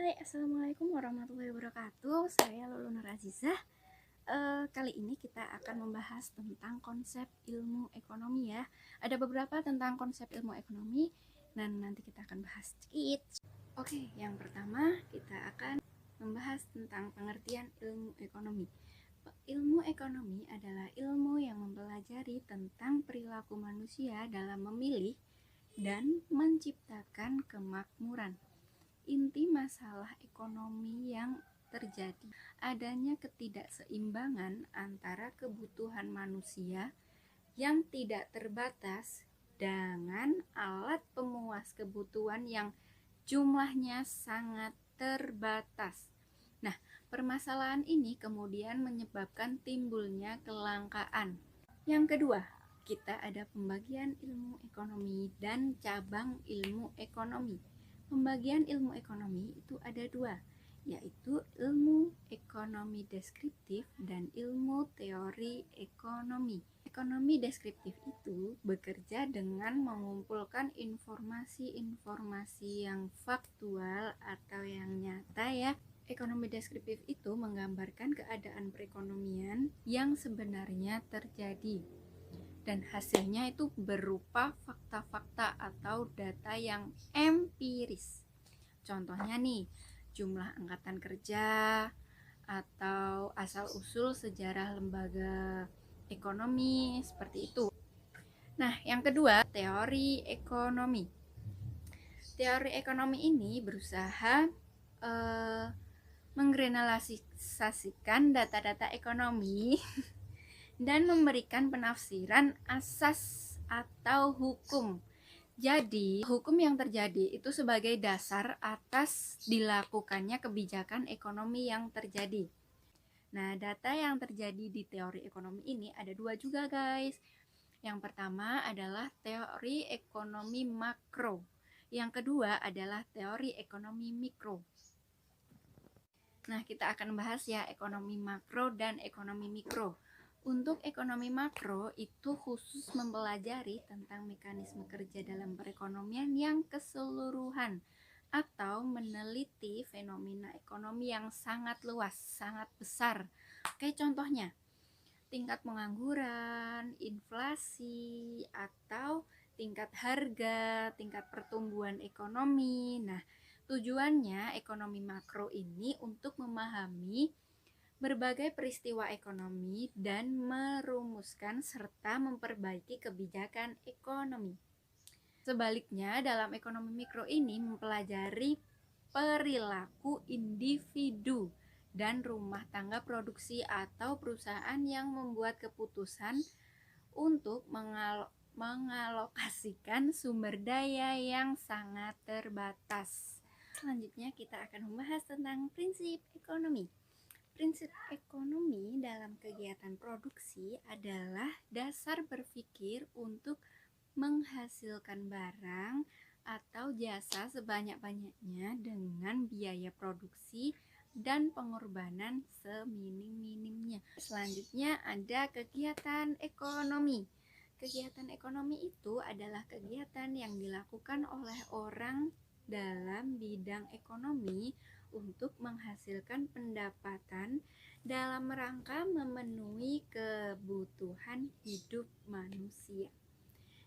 Hai, Assalamualaikum warahmatullahi wabarakatuh. Saya Lulu Nur Azizah. Kali ini kita akan membahas tentang konsep ilmu ekonomi ya. Ada beberapa tentang konsep ilmu ekonomi dan nanti kita akan bahas sedikit. Oke, yang pertama kita akan membahas tentang pengertian ilmu ekonomi. Ilmu ekonomi adalah ilmu yang mempelajari tentang perilaku manusia dalam memilih dan menciptakan kemakmuran. Inti masalah ekonomi yang terjadi adanya ketidakseimbangan antara kebutuhan manusia yang tidak terbatas dengan alat pemuas kebutuhan yang jumlahnya sangat terbatas. Nah, permasalahan ini kemudian menyebabkan timbulnya kelangkaan. Yang kedua, kita ada pembagian ilmu ekonomi dan cabang ilmu ekonomi. Pembagian ilmu ekonomi itu ada dua, yaitu ilmu ekonomi deskriptif dan ilmu teori ekonomi. Ekonomi deskriptif itu bekerja dengan mengumpulkan informasi-informasi yang faktual atau yang nyata ya. Ekonomi deskriptif itu menggambarkan keadaan perekonomian yang sebenarnya terjadi. Dan hasilnya itu berupa fakta-fakta atau data yang empiris. Contohnya nih, jumlah angkatan kerja atau asal-usul sejarah lembaga ekonomi, seperti itu. Nah, yang kedua, teori ekonomi. Teori ekonomi ini berusaha menggeneralisasikan data-data ekonomi dan memberikan penafsiran asas atau hukum. Jadi, hukum yang terjadi itu sebagai dasar atas dilakukannya kebijakan ekonomi yang terjadi. Nah, data yang terjadi di teori ekonomi ini ada dua juga, guys. Yang pertama adalah teori ekonomi makro. Yang kedua adalah teori ekonomi mikro. Nah, kita akan bahas ya ekonomi makro dan ekonomi mikro. Untuk ekonomi makro itu khusus mempelajari tentang mekanisme kerja dalam perekonomian yang keseluruhan atau meneliti fenomena ekonomi yang sangat luas, sangat besar. Oke, contohnya tingkat pengangguran, inflasi, atau tingkat harga, tingkat pertumbuhan ekonomi. Nah, tujuannya ekonomi makro ini untuk memahami berbagai peristiwa ekonomi dan merumuskan serta memperbaiki kebijakan ekonomi. Sebaliknya, dalam ekonomi mikro ini mempelajari perilaku individu dan rumah tangga produksi atau perusahaan yang membuat keputusan untuk mengalokasikan sumber daya yang sangat terbatas. Selanjutnya kita akan membahas tentang prinsip ekonomi. Prinsip ekonomi dalam kegiatan produksi adalah dasar berpikir untuk menghasilkan barang atau jasa sebanyak-banyaknya dengan biaya produksi dan pengorbanan seminim-minimnya. Selanjutnya ada kegiatan ekonomi. Kegiatan ekonomi itu adalah kegiatan yang dilakukan oleh orang dalam bidang ekonomi untuk menghasilkan pendapatan dalam rangka memenuhi kebutuhan hidup manusia.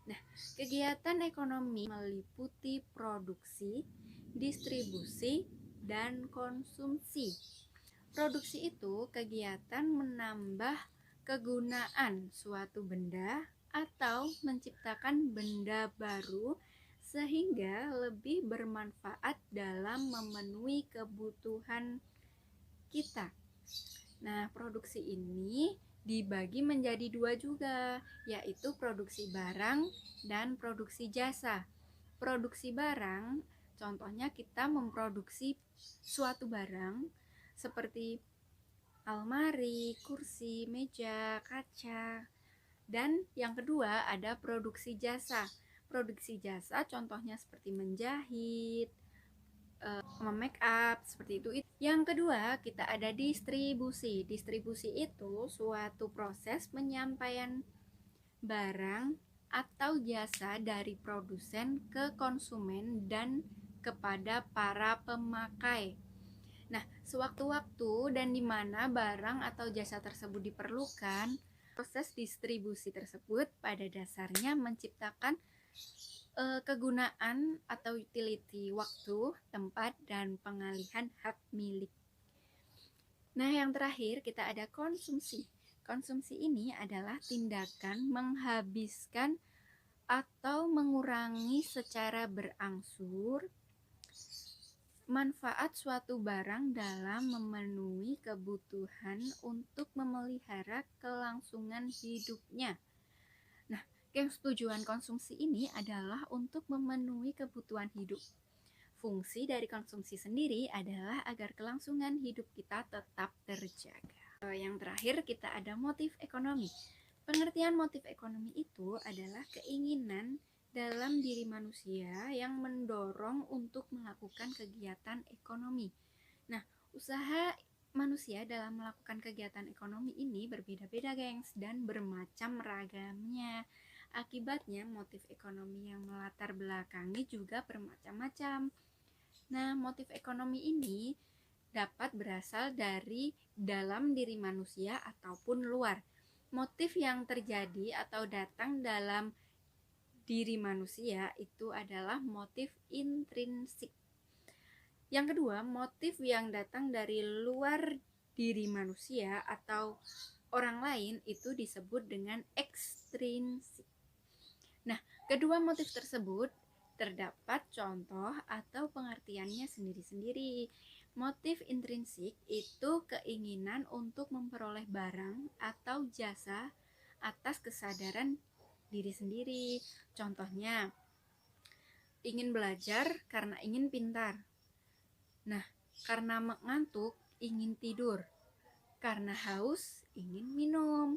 Nah, kegiatan ekonomi meliputi produksi, distribusi, dan konsumsi. Produksi itu kegiatan menambah kegunaan suatu benda atau menciptakan benda baru sehingga lebih bermanfaat dalam memenuhi kebutuhan kita. Nah, produksi ini dibagi menjadi dua juga, yaitu produksi barang dan produksi jasa. Produksi barang, contohnya kita memproduksi suatu barang seperti almari, kursi, meja, kaca. Dan yang kedua ada produksi jasa. Produksi jasa contohnya seperti menjahit, make up, seperti itu. Yang kedua kita ada distribusi. Distribusi itu suatu proses penyampaian barang atau jasa dari produsen ke konsumen dan kepada para pemakai. Nah, sewaktu-waktu dan di mana barang atau jasa tersebut diperlukan, proses distribusi tersebut pada dasarnya menciptakan kegunaan atau utility waktu, tempat, dan pengalihan hak milik. Nah, yang terakhir kita ada konsumsi. Konsumsi ini adalah tindakan menghabiskan atau mengurangi secara berangsur manfaat suatu barang dalam memenuhi kebutuhan untuk memelihara kelangsungan hidupnya. Nah, tujuan konsumsi ini adalah untuk memenuhi kebutuhan hidup. Fungsi dari konsumsi sendiri adalah agar kelangsungan hidup kita tetap terjaga. Yang terakhir kita ada motif ekonomi. Pengertian motif ekonomi itu adalah keinginan dalam diri manusia yang mendorong untuk melakukan kegiatan ekonomi. Nah, usaha manusia dalam melakukan kegiatan ekonomi ini berbeda-beda, gengs, dan bermacam ragamnya. Akibatnya, motif ekonomi yang melatar belakangi juga bermacam-macam. Nah, motif ekonomi ini dapat berasal dari dalam diri manusia ataupun luar. Motif yang terjadi atau datang dalam diri manusia itu adalah motif intrinsik. Yang kedua, motif yang datang dari luar diri manusia atau orang lain itu disebut dengan ekstrinsik. Nah, kedua motif tersebut terdapat contoh atau pengertiannya sendiri-sendiri. Motif intrinsik itu keinginan untuk memperoleh barang atau jasa atas kesadaran diri sendiri. Contohnya, ingin belajar karena ingin pintar. Nah, karena mengantuk ingin tidur. Karena haus ingin minum.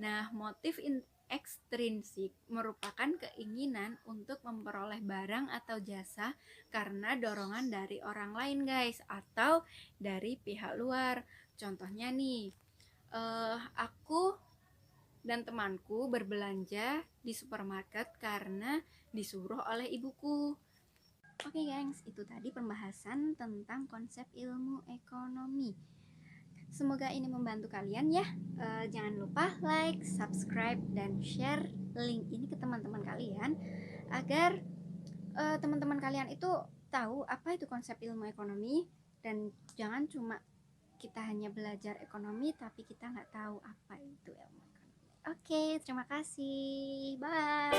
Nah, motif ekstrinsik merupakan keinginan untuk memperoleh barang atau jasa karena dorongan dari orang lain, guys, atau dari pihak luar. Contohnya nih, aku dan temanku berbelanja di supermarket karena disuruh oleh ibuku. Oke, gengs, itu tadi pembahasan tentang konsep ilmu ekonomi. Semoga ini membantu kalian ya. Jangan lupa like, subscribe, dan share link ini ke teman-teman kalian agar teman-teman kalian itu tahu apa itu konsep ilmu ekonomi, dan jangan cuma kita hanya belajar ekonomi tapi kita nggak tahu apa itu ilmu ekonomi. Oke, terima kasih. Bye.